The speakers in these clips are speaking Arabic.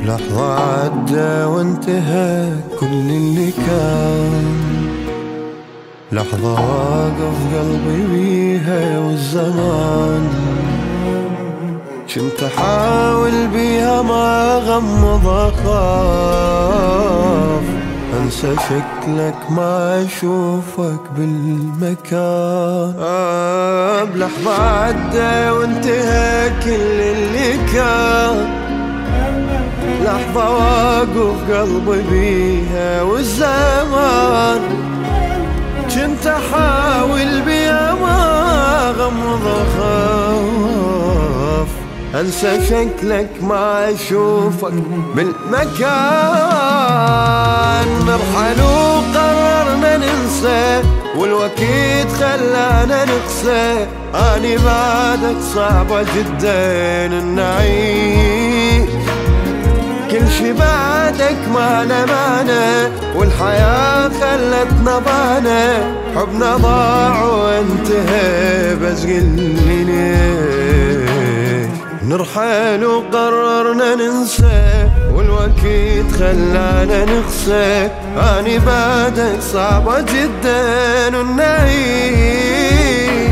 لحظة عدى وانتهى كل اللي كان، لحظة واقف قلبي بيها والزمان، كنت احاول بيها ما اغمض اخاف انسى شكلك ما اشوفك بالمكان. بلحظة عدى وانتهى كل اللي كان، لحظة واقف قلبي بيها والزمان، كنت احاول بيها ما اغمض اخاف انسى شكلك ما اشوفك بالمكان. نرحل وقررنا ننسى والوقت خلانا نقسى، اني بعدك صعبة جدا نعيش، كل شي بعدك ما له معنى والحياة خلتنا ضانا، حبنا ضاع وانتهى بس قلي ليش. نرحل وقررنا ننسى والوقت خلانا نقسى، اني بعدك صعبة جدا ونعيش،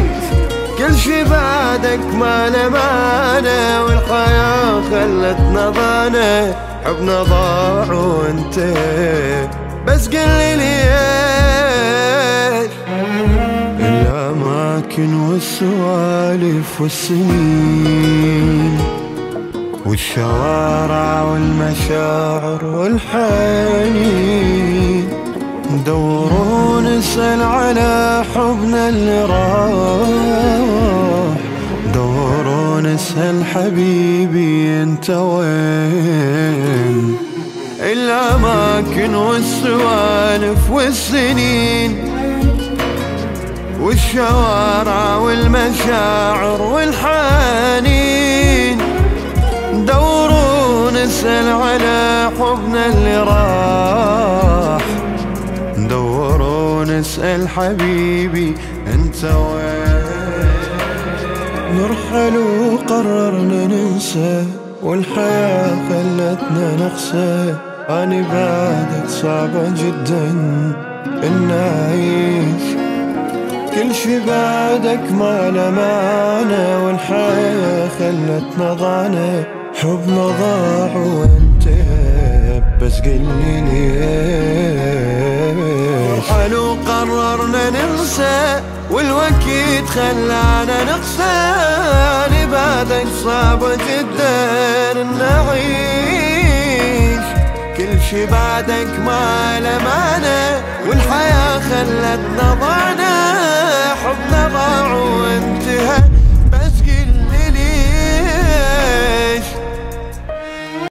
كل شي بعدك ما له معنى والحياة خلتنا ضانا، حبنا ضاع وانتهى بس قلي ليش. الأماكن والسوالف والسنين والشوارع والمشاعر والحنين، ندور ونسأل على حبنا اللي راح، ندور ونسأل حبيبي انت وين. الأماكن والسوالف والسنين والشوارع والمشاعر والحنين، ندور ونسأل على حبنا اللي راح، ندور ونسأل حبيبي انت وين. نرحل وقررنا ننسى والحياة خلتنا نقسى، اني بعدك صعبة جدا ان اعيش، كل شي بعدك ما له معنى والحياة خلتنا ضانا، حبنا ضاع وانتهى بس قلي ليش. نرحل وقررنا ننسى والوقت خلانا نقسى، اني بعدك صعبة جدا نعيش، كل شي بعدك ما له معنى والحياة خلتنا ضاع،